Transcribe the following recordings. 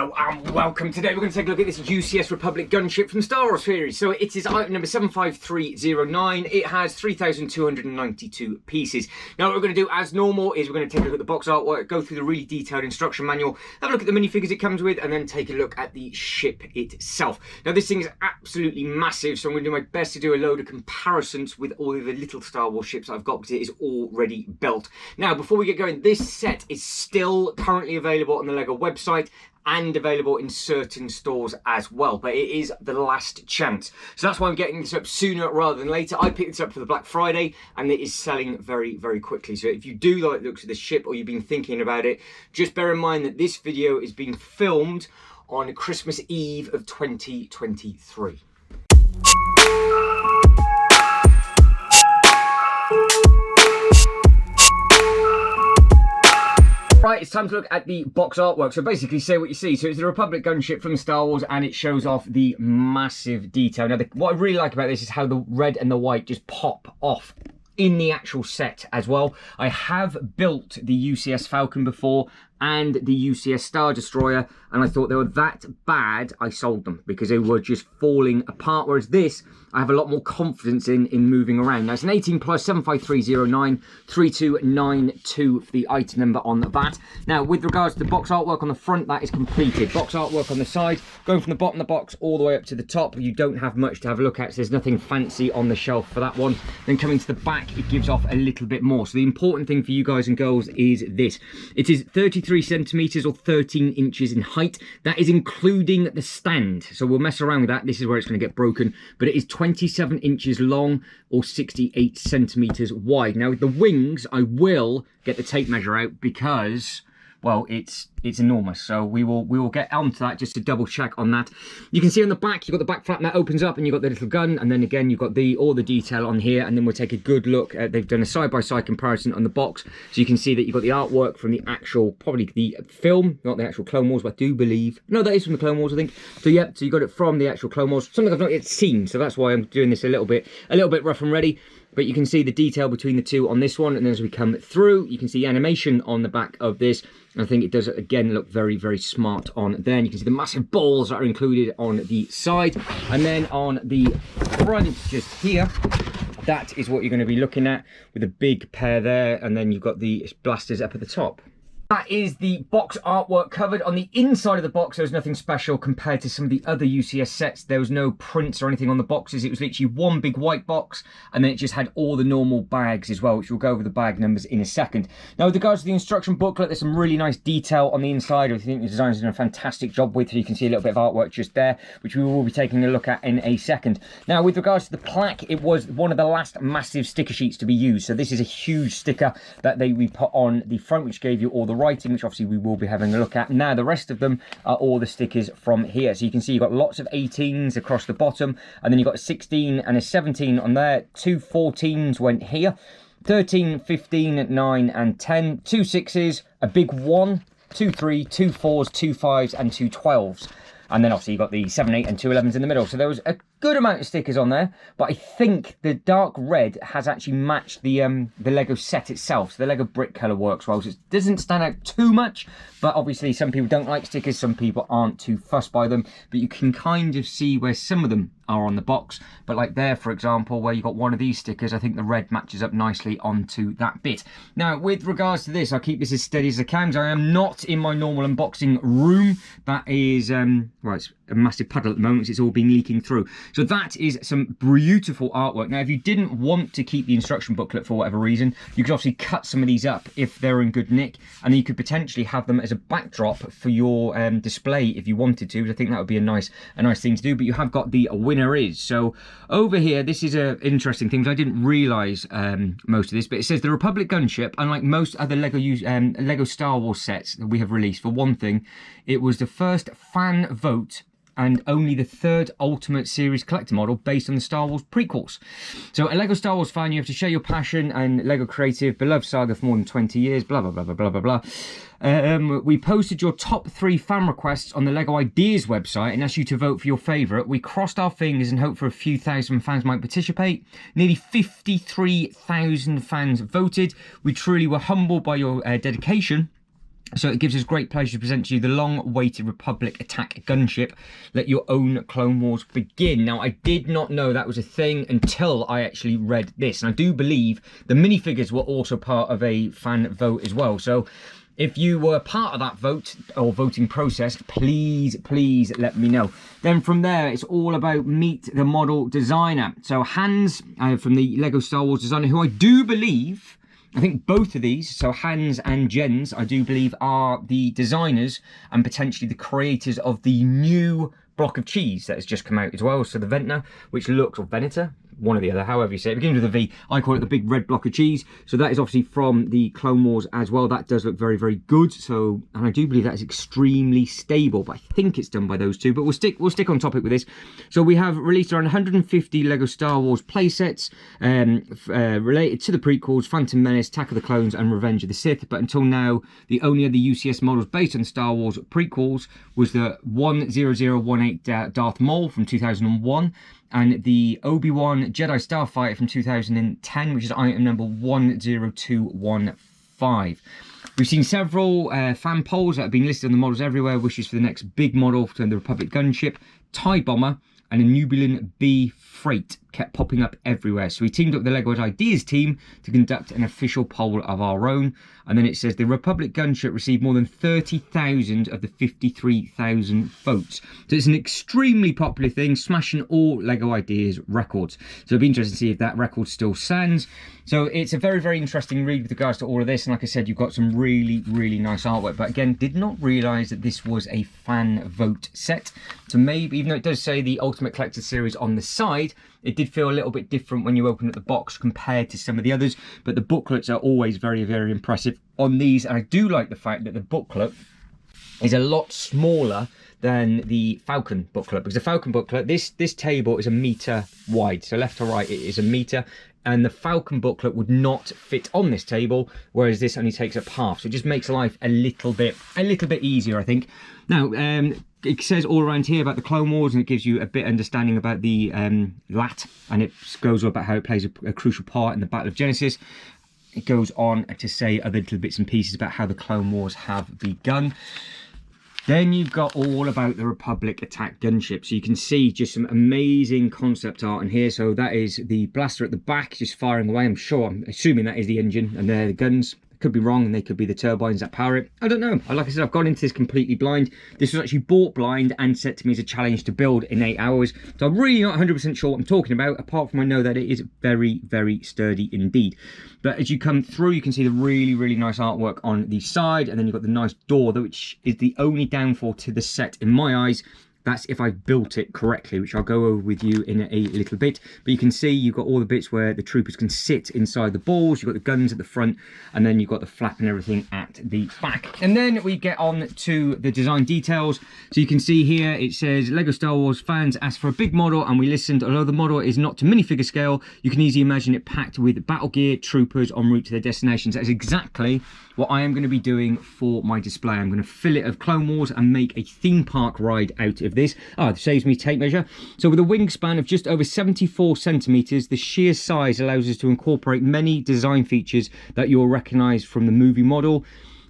Hello and welcome. Today we're going to take a look at this UCS Republic Gunship from Star Wars series. So it is item number 75309. It has 3,292 pieces. Now what we're going to do as normal is we're going to take a look at the box artwork, go through the really detailed instruction manual, have a look at the minifigures it comes with, and then take a look at the ship itself. Now this thing is absolutely massive, so I'm going to do my best to do a load of comparisons with all of the little Star Wars ships I've got because it is already built. Now before we get going, this set is still currently available on the LEGO website and available in certain stores as well, but it is the last chance. So that's why I'm getting this up sooner rather than later. I picked this up for the Black Friday and it is selling very, very quickly. So if you do like the looks of the ship or you've been thinking about it, just bear in mind that this video is being filmed on Christmas Eve of 2023. Right, it's time to look at the box artwork. So basically, say what you see. So it's the Republic gunship from Star Wars, and it shows off the massive detail. Now, what I really like about this is how the red and the white just pop off in the actual set as well. I have built the UCS Falcon before and the UCS Star Destroyer, and I thought they were that bad, I sold them because they were just falling apart. Whereas this, I have a lot more confidence in moving around. Now it's an 18 plus 75309 3292 for the item number on that. Now with regards to the box artwork on the front, that is completed. Box artwork on the side, going from the bottom of the box all the way up to the top. You don't have much to have a look at, so there's nothing fancy on the shelf for that one. Then coming to the back, it gives off a little bit more. So the important thing for you guys and girls is this. It is 33 centimeters or 13 inches in height. That is including the stand. So we'll mess around with that. This is where it's going to get broken. But it is 27 inches long or 68 centimeters wide. Now with the wings, I will get the tape measure out because, well, it's enormous. So we will get onto that just to double check on that. You can see on the back, you've got the back flap that opens up and you've got the little gun, and then again you've got all the detail on here, and then we'll take a good look at, they've done a side-by-side comparison on the box, so you can see that you've got the artwork from the actual, probably the film, not the actual Clone Wars, but I do believe, no, that is from the Clone Wars, I think. So yeah, so you got it from the actual Clone Wars, something I've not yet seen, so that's why I'm doing this a little bit rough and ready. But you can see the detail between the two on this one, and then as we come through, you can see animation on the back of this. I think it does, again, look very, very smart on there. And you can see the massive balls that are included on the side. And then on the front, just here, that is what you're going to be looking at with a big pair there. And then you've got the blasters up at the top. That is the box artwork covered. On the inside of the box, there was nothing special compared to some of the other UCS sets. There was no prints or anything on the boxes. It was literally one big white box, and then it just had all the normal bags as well, which we'll go over the bag numbers in a second. Now, with regards to the instruction booklet, there's some really nice detail on the inside. I think the designers did a fantastic job with. You can see a little bit of artwork just there, which we will be taking a look at in a second. Now, with regards to the plaque, it was one of the last massive sticker sheets to be used. So this is a huge sticker that we put on the front, which gave you all the writing, which obviously we will be having a look at. Now the rest of them are all the stickers from here, so you can see you've got lots of 18s across the bottom, and then you've got a 16 and a 17 on there. 2 14s went here, 13, 15, 9 and 10, 2 6s, a big 1, 2 3, 2 4s, 2 5s and 2 12s. And then obviously you've got the 7, 8 and 2 11s in the middle. So there was a good amount of stickers on there, but I think the dark red has actually matched the Lego set itself. So the Lego brick colour works well, so it doesn't stand out too much, but obviously some people don't like stickers, some people aren't too fussed by them, but you can kind of see where some of them are on the box. But like there, for example, where you got one of these stickers, I think the red matches up nicely onto that bit. Now, with regards to this, I'll keep this as steady as I can. I am not in my normal unboxing room. That is, well, it's a massive puddle at the moment, so it's all been leaking through. So that is some beautiful artwork. Now, if you didn't want to keep the instruction booklet for whatever reason, you could obviously cut some of these up if they're in good nick, and then you could potentially have them as a backdrop for your display if you wanted to. I think that would be a nice thing to do. But you have got the winner is. So over here, this is an interesting thing. I didn't realise most of this, but it says the Republic gunship, unlike most other Lego Star Wars sets that we have released, for one thing, it was the first fan vote and only the third Ultimate Series collector model based on the Star Wars prequels. So a Lego Star Wars fan, you have to share your passion and Lego creative, beloved saga for more than 20 years, blah, blah, blah, blah, blah, blah, blah. We posted your top 3 fan requests on the Lego Ideas website and asked you to vote for your favourite. We crossed our fingers and hoped for a few thousand fans might participate. Nearly 53,000 fans voted. We truly were humbled by your dedication So it gives us great pleasure to present to you the long-awaited Republic Attack Gunship. Let your own Clone Wars begin. Now, I did not know that was a thing until I actually read this. And I do believe the minifigures were also part of a fan vote as well. So if you were part of that vote or voting process, please let me know. Then from there, it's all about meet the model designer. So Hans from the Lego Star Wars designer, who I do believe... I think both of these, so Hans and Jens, I do believe are the designers and potentially the creators of the new block of cheese that has just come out as well. So the Ventnor, which looks, or Venator, one or the other, however you say it, begins with a V. I call it the big red block of cheese. So that is obviously from the Clone Wars as well. That does look very good. So, and I do believe that is extremely stable, but I think it's done by those two. But we'll stick on topic with this. So we have released around 150 Lego Star Wars playsets related to the prequels, Phantom Menace, Attack of the Clones, and Revenge of the Sith. But until now, the only other UCS models based on Star Wars prequels was the 10018 Darth Maul from 2001. And the Obi-Wan Jedi Starfighter from 2010, which is item number 10215. We've seen several fan polls that have been listed on the models everywhere. Wishes for the next big model for the Republic Gunship, TIE Bomber, and a Nubilan B Freight kept popping up everywhere. So we teamed up with the Lego Ideas team to conduct an official poll of our own. And then it says the Republic Gunship received more than 30,000 of the 53,000 votes. So it's an extremely popular thing, smashing all Lego Ideas records. So it'll be interesting to see if that record still stands. So it's a very interesting read with regards to all of this. And like I said, you've got some really nice artwork. But again, did not realise that this was a fan vote set. So maybe, even though it does say the Ultimate Collector Series on the side, it did feel a little bit different when you open up the box compared to some of the others, but the booklets are always very impressive on these. And I do like the fact that the booklet is a lot smaller than the Falcon booklet, because the Falcon booklet, this table is 1 meter wide, so left to right it is 1 meter, and the Falcon booklet would not fit on this table, whereas this only takes up half. So it just makes life a little bit easier, I think. Now, it says all around here about the Clone Wars, and it gives you a bit understanding about the LAT, and it goes on about how it plays a crucial part in the Battle of Genesis. It goes on to say other little bits and pieces about how the Clone Wars have begun. Then you've got all about the Republic Attack Gunship. So you can see just some amazing concept art in here. So that is the blaster at the back, just firing away. I'm assuming that is the engine, and they're the guns. Could be wrong, and they could be the turbines that power it. I don't know. Like I said, I've gone into this completely blind. This was actually bought blind and set to me as a challenge to build in 8 hours. So I'm really not 100% sure what I'm talking about, apart from I know that it is very sturdy indeed. But as you come through, you can see the really nice artwork on the side, and then you've got the nice door, which is the only downfall to the set in my eyes. That's if I built it correctly, which I'll go over with you in a little bit. But you can see you've got all the bits where the troopers can sit inside the balls. You've got the guns at the front, and then you've got the flap and everything at the back. And then we get on to the design details. So you can see here it says Lego Star Wars fans asked for a big model, and we listened. Although the model is not to minifigure scale, you can easily imagine it packed with battle gear, troopers en route to their destinations. That's exactly what I am going to be doing for my display. I'm going to fill it of Clone Wars and make a theme park ride out of this. It saves me tape measure. So with a wingspan of just over 74 centimeters, the sheer size allows us to incorporate many design features that you'll recognize from the movie model.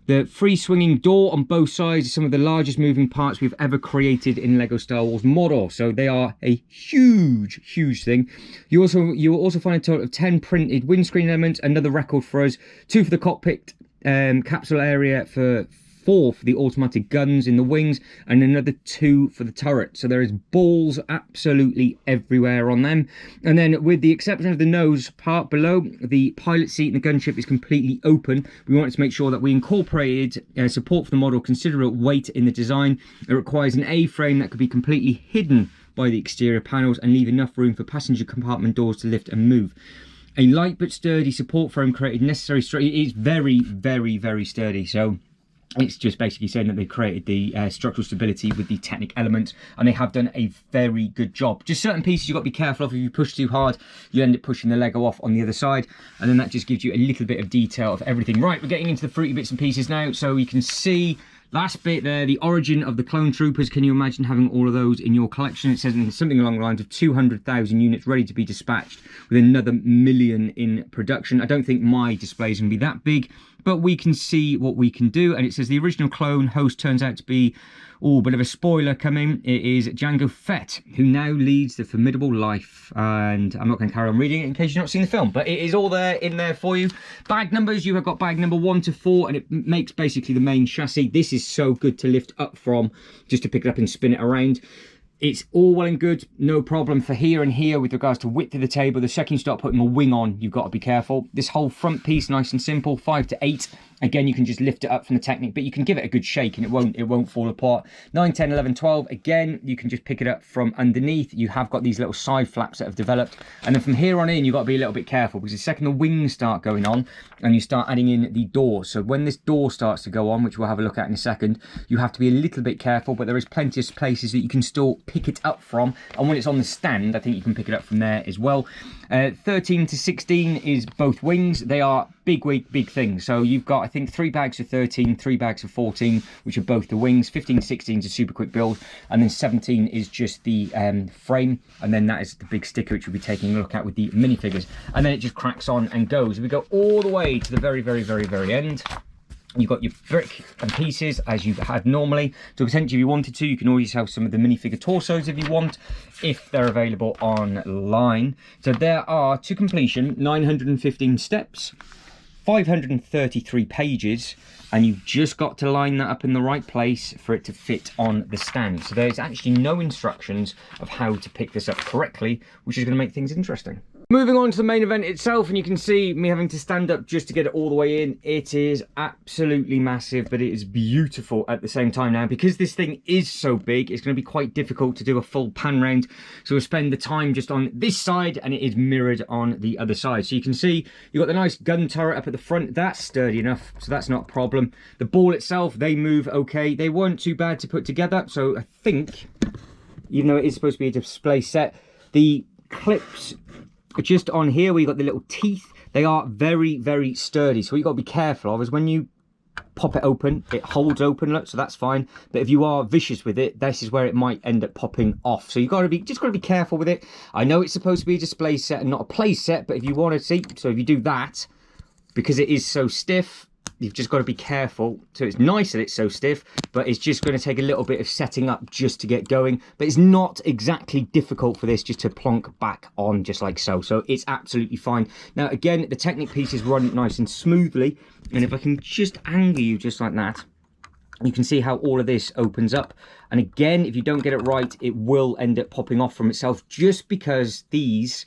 The free swinging door on both sides is some of the largest moving parts we've ever created in Lego Star Wars model. So they are a huge thing. You will also find a total of 10 printed windscreen elements, another record for us, 2 for the cockpit capsule area, 4 for the automatic guns in the wings, and another 2 for the turret. So there is balls absolutely everywhere on them. And then with the exception of the nose part below, the pilot seat in the gunship is completely open. We wanted to make sure that we incorporated support for the model, considerable weight in the design. It requires an A-frame that could be completely hidden by the exterior panels and leave enough room for passenger compartment doors to lift and move. A light but sturdy support frame created necessary structure. It is very sturdy. So it's just basically saying that they created the structural stability with the Technic elements, and they have done a very good job. Just certain pieces you've got to be careful of. If you push too hard, you end up pushing the Lego off on the other side, and then that just gives you a little bit of detail of everything. Right, we're getting into the fruity bits and pieces now. So you can see last bit there, the origin of the clone troopers. Can you imagine having all of those in your collection? It says something along the lines of 200,000 units ready to be dispatched, with another 1 million in production. I don't think my display is going to be that big, but we can see what we can do. And it says the original clone host turns out to be, oh, bit of a spoiler coming. It is Jango Fett, who now leads the formidable life. And I'm not going to carry on reading it in case you've not seen the film, but it is all there in there for you. Bag numbers, you have got bag number 1 to 4, and it makes basically the main chassis. This is so good to lift up from, just to pick it up and spin it around. It's all well and good, no problem for here and here with regards to width of the table. The second you start putting a wing on, you've got to be careful. This whole front piece, nice and simple, 5 to 8. Again, you can just lift it up from the Technic, but you can give it a good shake and it won't fall apart. 9, 10, 11, 12, again, you can just pick it up from underneath. You have got these little side flaps that have developed. And then from here on in, you've got to be a little bit careful, because the second the wings start going on and you start adding in the door. So when this door starts to go on, which we'll have a look at in a second, you have to be a little bit careful, but there is plenty of places that you can still pick it up from. And when it's on the stand, I think you can pick it up from there as well. 13 to 16 is both wings. They are big things. So you've got, I think, 3 bags of 13, 3 bags of 14, which are both the wings. 15, 16 is a super quick build, and then 17 is just the frame, and then that is the big sticker, which we'll be taking a look at with the minifigures. And then it just cracks on and goes. We go all the way to the very end. You've got your brick and pieces as you had normally. So potentially, if you wanted to, you can always have some of the minifigure torsos if you want, if they're available online. So there are, to completion, 915 steps, 533 pages, and you've just got to line that up in the right place for it to fit on the stand. So there's actually no instructions of how to pick this up correctly, which is going to make things interesting. Moving on to the main event itself, and you can see me having to stand up just to get it all the way in. It is absolutely massive, but it is beautiful at the same time. Now, because this thing is so big, it's going to be quite difficult to do a full pan round. So we'll spend the time just on this side, and it is mirrored on the other side. So you can see you've got the nice gun turret up at the front. That's sturdy enough, so that's not a problem. The ball itself, they move okay. They weren't too bad to put together. So I think, even though it is supposed to be a display set, the clips just on here where you got the little teeth, they are very sturdy. So what you got to be careful of is when you pop it open, it holds open, look, so that's fine. But if you are vicious with it, this is where it might end up popping off. So you've got to be careful with it. I know it's supposed to be a display set and not a play set, but if you want to see, so if you do that, because it is so stiff, you've just got to be careful. So it's nice that it's so stiff, but it's just going to take a little bit of setting up just to get going. But it's not exactly difficult for this just to plonk back on just like so. So it's absolutely fine. Now, again, the Technic pieces run nice and smoothly. And if I can just angle you just like that, you can see how all of this opens up. And again, if you don't get it right, it will end up popping off from itself, just because these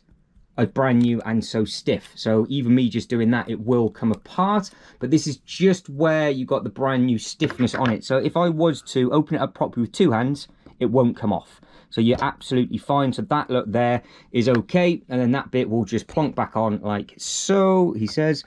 are brand new and so stiff. So even me just doing that, it will come apart. But this is just where you got the brand new stiffness on it. So if I was to open it up properly with 2 hands, it won't come off. So you're absolutely fine. So that look there is okay. And then that bit will just plonk back on like so, he says,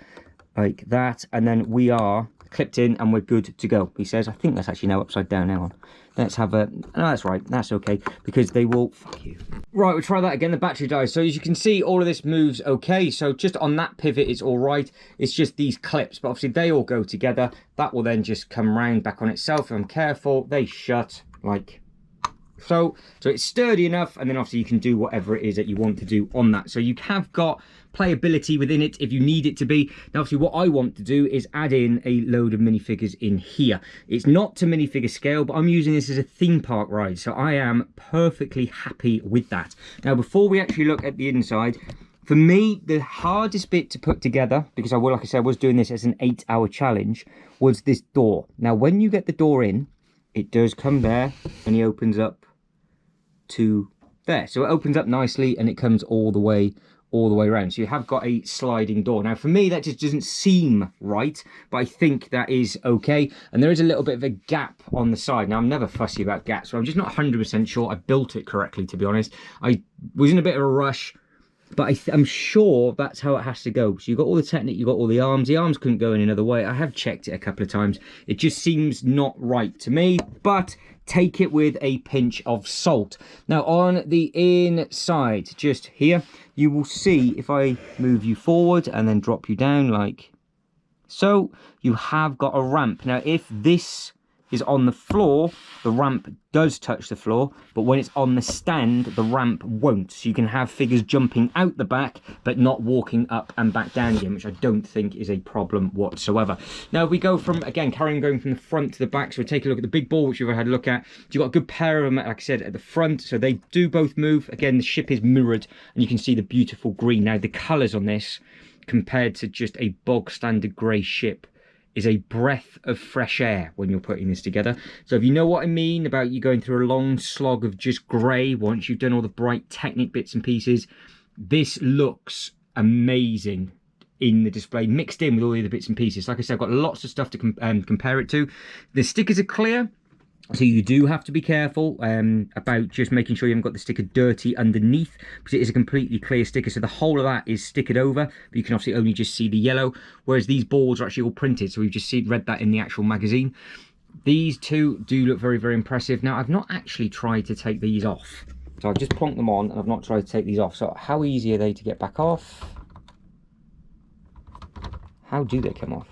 like that. And then we are clipped in and we're good to go, he says. I think that's actually now upside down. Hang on. Let's have a, no, that's right, that's okay, because they will, fuck you. Right, we'll try that again, the battery dies. So as you can see, all of this moves okay. So just on that pivot, it's all right. It's just these clips, but obviously they all go together. That will then just come round back on itself. If I'm careful, they shut like so. So it's sturdy enough, and then obviously you can do whatever it is that you want to do on that. So you have got playability within it if you need it to be. Now obviously what I want to do is add in a load of minifigures in here. It's not to minifigure scale, but I'm using this as a theme park ride, so I am perfectly happy with that. Now before we actually look at the inside, for me the hardest bit to put together, because I will, like I said, I was doing this as an 8-hour challenge, was this door. Now when you get the door in, it does come there and he opens up to there. So it opens up nicely and it comes all the way around. So you have got a sliding door. Now for me that just doesn't seem right, but I think that is okay. And there is a little bit of a gap on the side. Now I'm never fussy about gaps, so I'm just not 100% sure I built it correctly, to be honest. I was in a bit of a rush, but I'm sure that's how it has to go. So you've got all the Technic, you've got all the arms. The arms couldn't go in another way. I have checked it a couple of times. It just seems not right to me, but take it with a pinch of salt. Now on the inside, just here, you will see, if I move you forward and then drop you down like so, you have got a ramp. Now if this is on the floor, the ramp does touch the floor, but when it's on the stand, the ramp won't. So you can have figures jumping out the back, but not walking up and back down again, which I don't think is a problem whatsoever. Now we go from, again, carrying going from the front to the back. So we'll take a look at the big ball, which we've had a look at. So you've got a good pair of them, like I said, at the front. So they do both move. Again, the ship is mirrored, and you can see the beautiful green. Now the colours on this, compared to just a bog standard grey ship, is a breath of fresh air when you're putting this together. So if you know what I mean about you going through a long slog of just grey once you've done all the bright Technic bits and pieces, this looks amazing in the display, mixed in with all the other bits and pieces. Like I said, I've got lots of stuff to compare it to. The stickers are clear, so you do have to be careful about just making sure you haven't got the sticker dirty underneath, because it is a completely clear sticker. So the whole of that is stickered over, but you can obviously only just see the yellow, whereas these balls are actually all printed. So we've just read that in the actual magazine. These two do look very, very impressive. Now, I've not actually tried to take these off. So I've just plonked them on, and I've not tried to take these off. So how easy are they to get back off? How do they come off?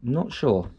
Not sure.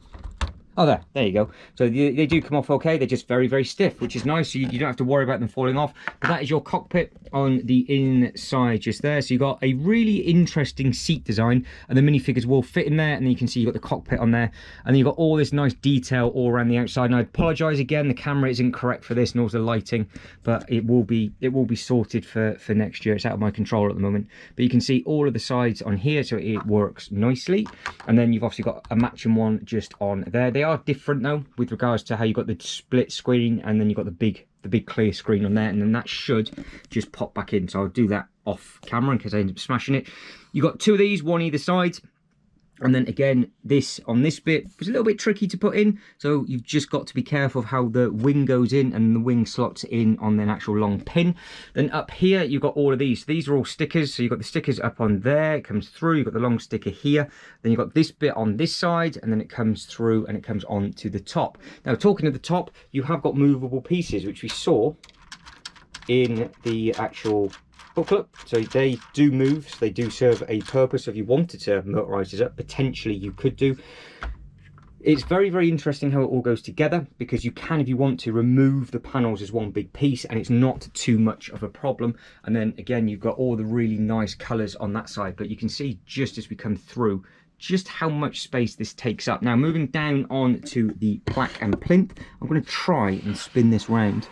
Oh, there you go. So they do come off okay. They're just very, very stiff, which is nice. So you don't have to worry about them falling off. But that is your cockpit on the inside just there. So you've got a really interesting seat design, and the minifigures will fit in there. And then you can see you've got the cockpit on there. And then you've got all this nice detail all around the outside. And I apologise again, the camera isn't correct for this, nor the lighting, but it will be sorted for next year. It's out of my control at the moment. But you can see all of the sides on here, so it works nicely. And then you've obviously got a matching one just on there. They are different though, with regards to how you got the split screen, and then you've got the big clear screen on there, and then that should just pop back in. So I'll do that off camera in case I end up smashing it. You've got two of these, one either side. And then again, this on this bit was a little bit tricky to put in, so you've just got to be careful of how the wing goes in, and the wing slots in on an actual long pin. Then up here you've got all of these. These are all stickers, so you've got the stickers up on there, it comes through, you've got the long sticker here, then you've got this bit on this side, and then it comes through and it comes on to the top. Now, talking of the top, you have got movable pieces, which we saw in the actual booklet. So they do move, so they do serve a purpose. If you wanted to motorise this up, potentially you could do. It's very, very interesting how it all goes together, because you can, if you want to, remove the panels as one big piece, and it's not too much of a problem. And then again, you've got all the really nice colours on that side, but you can see just as we come through just how much space this takes up. Now, moving down on to the plaque and plinth, I'm going to try and spin this round.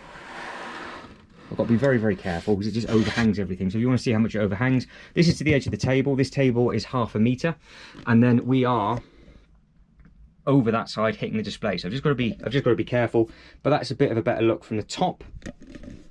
I've got to be very, very careful because it just overhangs everything. So if you want to see how much it overhangs, this is to the edge of the table. This table is 1/2 meter, and then we are over that side hitting the display. So I've just got to be careful. But that's a bit of a better look from the top,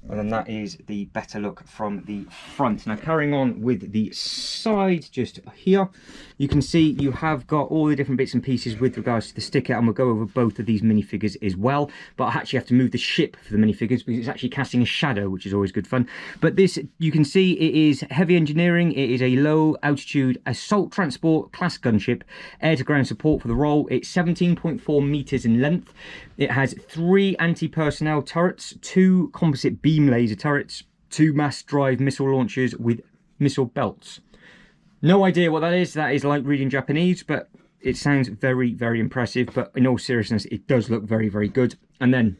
and then that is the better look from the front. Now, carrying on with the side just here, you can see you have got all the different bits and pieces with regards to the sticker, and we'll go over both of these minifigures as well. But I actually have to move the ship for the minifigures because it's actually casting a shadow, which is always good fun. But this, you can see it is heavy engineering. It is a low altitude assault transport class gunship, air to ground support for the role. It's 17.4 meters in length. It has 3 anti-personnel turrets, 2 composite beam laser turrets, 2 mass drive missile launchers with missile belts. No idea what that is. That is like reading Japanese, but it sounds very, very impressive. But in all seriousness, it does look very, very good. And then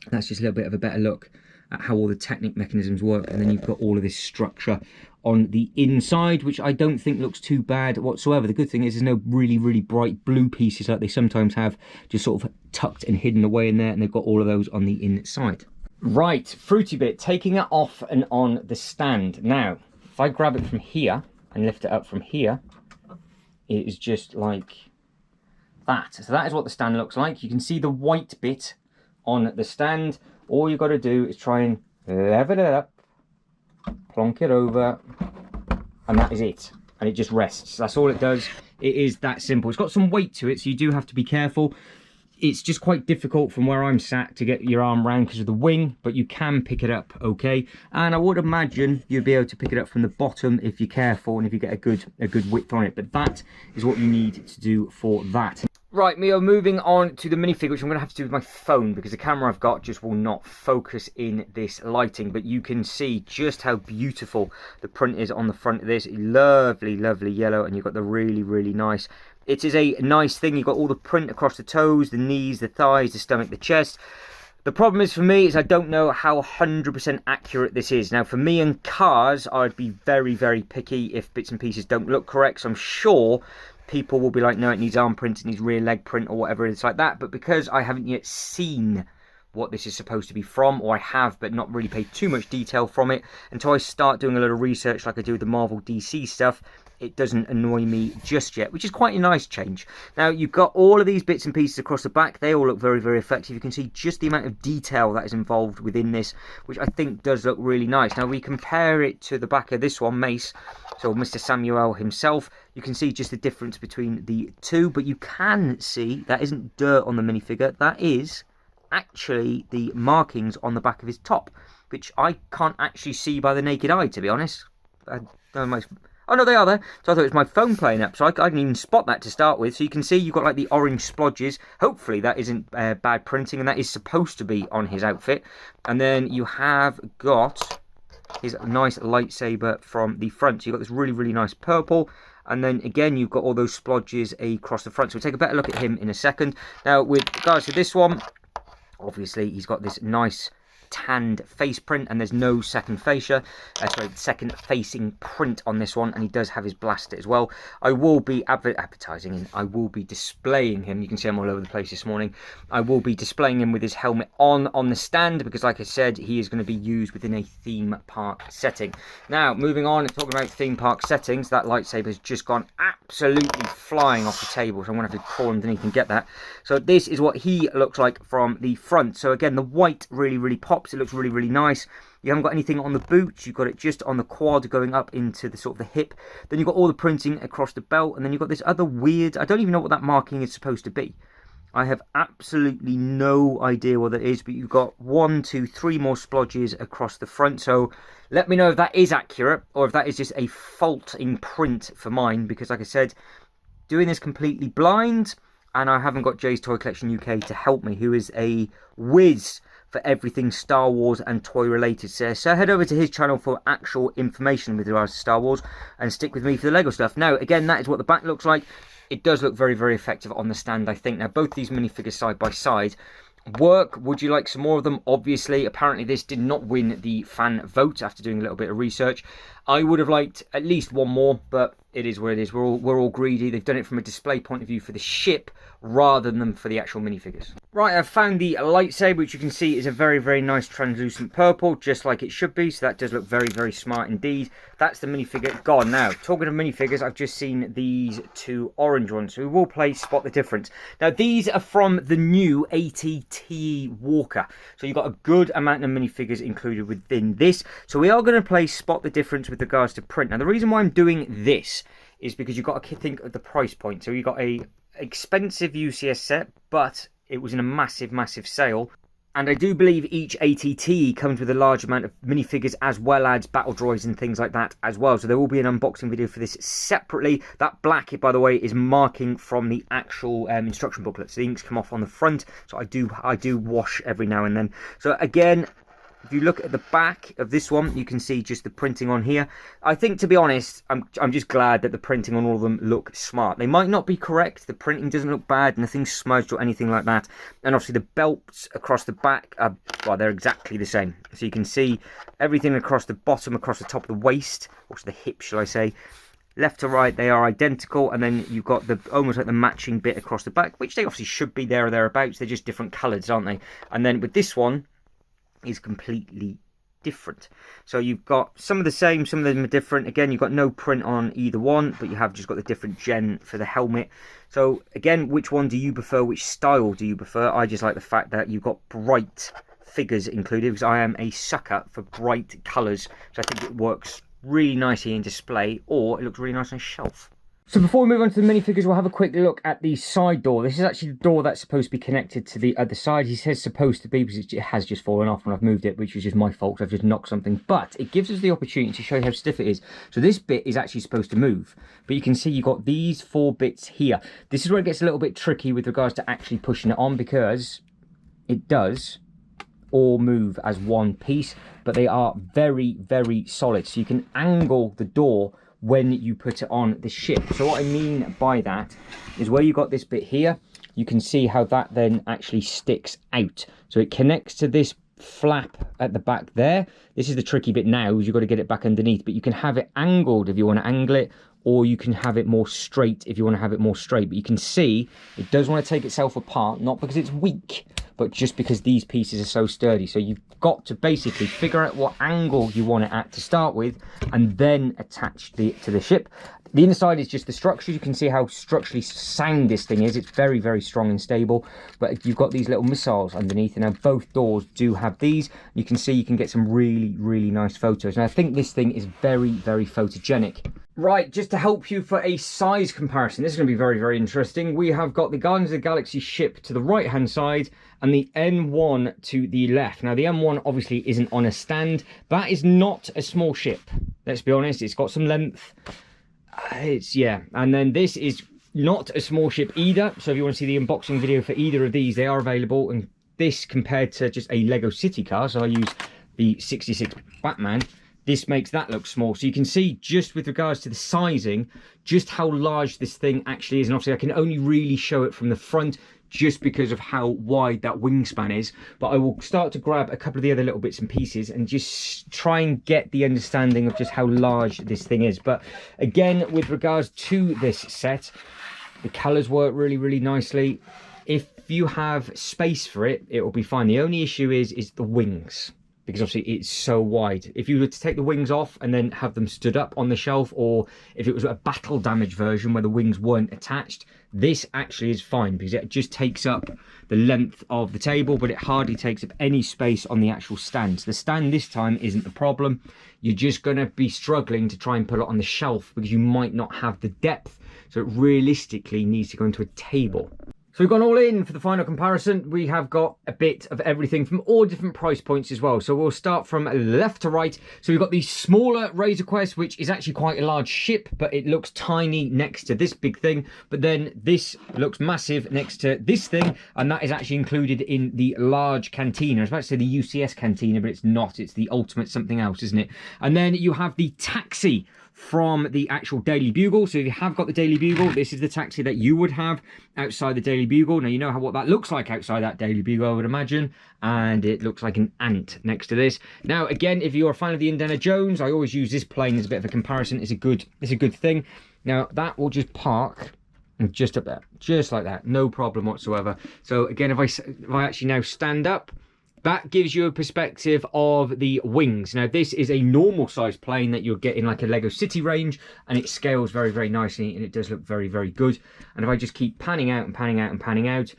that's just a little bit of a better look at how all the Technic mechanisms work. And then you've got all of this structure on the inside, which I don't think looks too bad whatsoever. The good thing is there's no really, really bright blue pieces like they sometimes have, just sort of tucked and hidden away in there, and they've got all of those on the inside. Right, fruity bit, taking it off and on the stand. Now, if I grab it from here and lift it up from here, it is just like that. So that is what the stand looks like. You can see the white bit on the stand. All you've got to do is try and level it up, plonk it over, and that is it. And it just rests. That's all it does. It is that simple. It's got some weight to it, so you do have to be careful. It's just quite difficult from where I'm sat to get your arm around because of the wing, but you can pick it up okay. And I would imagine you'll be able to pick it up from the bottom if you're careful and if you get a good width on it. But that is what you need to do for that. Right, Mio, moving on to the minifigure, which I'm going to have to do with my phone because the camera I've got just will not focus in this lighting. But you can see just how beautiful the print is on the front of this. Lovely, lovely yellow, and you've got the really, really nice It is a nice thing. You've got all the print across the toes, the knees, the thighs, the stomach, the chest. The problem is for me is I don't know how 100% accurate this is. Now for me and cars, I'd be very, very picky if bits and pieces don't look correct. So I'm sure people will be like, no, it needs arm print, it needs rear leg print or whatever it's like that. But because I haven't yet seen what this is supposed to be from, or I have but not really paid too much detail from it, until I start doing a little research like I do with the Marvel DC stuff, it doesn't annoy me just yet, which is quite a nice change. Now you've got all of these bits and pieces across the back. They all look very, very effective. You can see just the amount of detail that is involved within this, which I think does look really nice. Now we compare it to the back of this one, Mace, so Mr. Samuel himself. You can see just the difference between the two, but you can see that isn't dirt on the minifigure. That is actually the markings on the back of his top, which I can't actually see by the naked eye, to be honest. Oh no, they are there. So I thought it was my phone playing up, so I didn't even spot that to start with. So you can see you've got like the orange splodges. Hopefully that isn't bad printing, and that is supposed to be on his outfit. And then you have got his nice lightsaber from the front. So you've got this really, really nice purple. And then again, you've got all those splodges across the front. So we'll take a better look at him in a second. Now with regards to this one, obviously he's got this nice tanned face print, and there's no second second facing print on this one, and he does have his blaster as well. I will be advertising and I will be displaying him. You can see I'm all over the place this morning. I will be displaying him with his helmet on the stand, because like I said, he is going to be used within a theme park setting. Now moving on, talking about theme park settings, that lightsaber has just gone absolutely flying off the table, so I'm going to have to crawl underneath and get that. So this is what he looks like from the front. So again, the white really, really pops. It looks really, really nice. You haven't got anything on the boots. You've got it just on the quad going up into the sort of the hip. Then you've got all the printing across the belt, and then you've got this other weird, I don't even know what that marking is supposed to be. I have absolutely no idea what that is, but you've got 1, 2, 3 more splodges across the front. So let me know if that is accurate, or if that is just a fault in print for mine, because like I said, doing this completely blind, and I haven't got Jay's Toy Collection UK to help me, who is a whiz for everything Star Wars and toy related. So head over to his channel for actual information with regards to Star Wars, and stick with me for the Lego stuff. Now again, that is what the back looks like. It does look very, very effective on the stand, I think. Now both these minifigures side by side work. Would you like some more of them? Obviously. Apparently this did not win the fan vote after doing a little bit of research. I would have liked at least one more, but it is what it is. We're all greedy. They've done it from a display point of view for the ship rather than for the actual minifigures. Right, I've found the lightsaber, which you can see is a very, very nice translucent purple, just like it should be. So that does look very, very smart indeed. That's the minifigure gone. Now, talking of minifigures, I've just seen these 2 orange ones. So we will play Spot the Difference. Now, these are from the new ATT Walker. So you've got a good amount of minifigures included within this. So we are going to play Spot the Difference with regards to print. Now, the reason why I'm doing this is because you've got to think of the price point. So you've got a expensive UCS set, but it was in a massive, massive sale. And I do believe each ATT comes with a large amount of minifigures, as well as battle droids and things like that as well. So there will be an unboxing video for this separately. That black, by the way, is marking from the actual instruction booklet. So the inks come off on the front. So I do wash every now and then. So again, if you look at the back of this one, you can see just the printing on here. I think, to be honest, I'm just glad that the printing on all of them look smart. They might not be correct. The printing doesn't look bad. Nothing's smudged or anything like that. And obviously the belts across the back are, well, they're exactly the same. So you can see everything across the bottom, across the top of the waist, or the hip, shall I say. Left to right, they are identical, and then you've got the almost like the matching bit across the back, which they obviously should be there or thereabouts. They're just different colours, aren't they? And then with this one, is completely different. So you've got some of the same, some of them are different. Again, you've got no print on either one, but you have just got the different gen for the helmet. So again, which one do you prefer? Which style do you prefer? I just like the fact that you've got bright figures included, because I am a sucker for bright colours. So I think it works really nicely in display, or it looks really nice on a shelf. So before we move on to the minifigures, we'll have a quick look at the side door. This is actually the door that's supposed to be connected to the other side. He says supposed to be, because it has just fallen off when I've moved it, which was just my fault. I've just knocked something. But it gives us the opportunity to show you how stiff it is. So this bit is actually supposed to move. But you can see you've got these 4 bits here. This is where it gets a little bit tricky with regards to actually pushing it on, because it does all move as one piece. But they are very, very solid. So you can angle the door when you put it on the ship. So what I mean by that is where you got this bit here, you can see how that then actually sticks out. So it connects to this flap at the back there. This is the tricky bit now, is you've got to get it back underneath, but you can have it angled if you want to angle it, or you can have it more straight if you want to have it more straight. But you can see it does want to take itself apart, not because it's weak, but just because these pieces are so sturdy. So you've got to basically figure out what angle you want it at to start with, and then attach it to the ship. The inside is just the structure. You can see how structurally sound this thing is. It's very, very strong and stable. But you've got these little missiles underneath, and now both doors do have these. You can see you can get some really, really nice photos. And I think this thing is very, very photogenic. Right, just to help you for a size comparison, this is going to be very, very interesting. We have got the Guardians of the Galaxy ship to the right-hand side and the M1 to the left. Now, the M1 obviously isn't on a stand. That is not a small ship. Let's be honest, it's got some length. Yeah, and then this is not a small ship either. So if you want to see the unboxing video for either of these, they are available. And this, compared to just a Lego City car, so I use the 66 Batman, this makes that look small. So you can see, just with regards to the sizing, just how large this thing actually is. And obviously I can only really show it from the front just because of how wide that wingspan is. But I will start to grab a couple of the other little bits and pieces and just try and get the understanding of just how large this thing is. But again, with regards to this set, the colors work really, really nicely. If you have space for it, it will be fine. The only issue is the wings, because obviously it's so wide. If you were to take the wings off and then have them stood up on the shelf, or if it was a battle damage version where the wings weren't attached, this actually is fine because it just takes up the length of the table, but it hardly takes up any space on the actual stand. So the stand this time isn't the problem. You're just going to be struggling to try and put it on the shelf because you might not have the depth. So it realistically needs to go into a table. So we've gone all in for the final comparison. We have got a bit of everything from all different price points as well. So we'll start from left to right. So we've got the smaller Razor Quest, which is actually quite a large ship, but it looks tiny next to this big thing. But then this looks massive next to this thing, and that is actually included in the large cantina. I was about to say the UCS cantina, but it's not. It's the ultimate something else, isn't it? And then you have the taxi from the actual Daily Bugle. So if you have got the Daily Bugle, this is the taxi that you would have outside the Daily Bugle. Now you know what that looks like outside that Daily Bugle, I would imagine, and it looks like an ant next to this. Now again, if you're a fan of the Indiana Jones, I always use this plane as a bit of a comparison. It's a good thing. Now that will just park just up there, just like that, no problem whatsoever. So again, if I actually now stand up, that gives you a perspective of the wings. Now, this is a normal size plane that you'll get in like a Lego City range, and it scales very, very nicely, and it does look very, very good. And if I just keep panning out and panning out and panning out,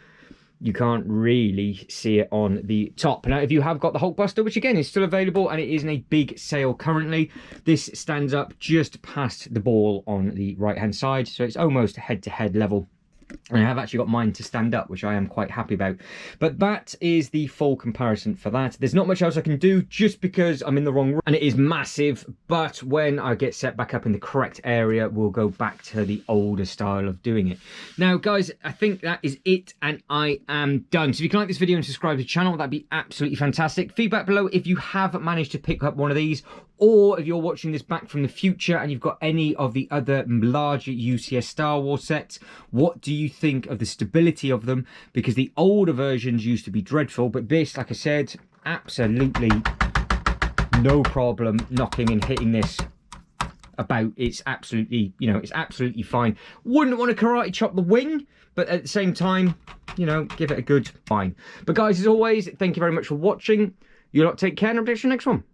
you can't really see it on the top. Now, if you have got the Hulkbuster, which again is still available, and it is in a big sale currently, this stands up just past the ball on the right-hand side, so it's almost head-to-head level. And I have actually got mine to stand up, which I am quite happy about. But that is the full comparison for that. There's not much else I can do just because I'm in the wrong room and it is massive. But when I get set back up in the correct area, we'll go back to the older style of doing it. Now, guys, I think that is it, and I am done. So if you can like this video and subscribe to the channel, that'd be absolutely fantastic. Feedback below if you have managed to pick up one of these, or if you're watching this back from the future and you've got any of the other larger UCS Star Wars sets. What do you think of the stability of them? Because the older versions used to be dreadful, but this, like I said, absolutely no problem knocking and hitting this about. It's absolutely, you know, it's absolutely fine. Wouldn't want to karate chop the wing, but at the same time, you know, give it a good fine. But guys, as always, thank you very much for watching. You lot take care, and I'll catch you next one.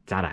Ta-da.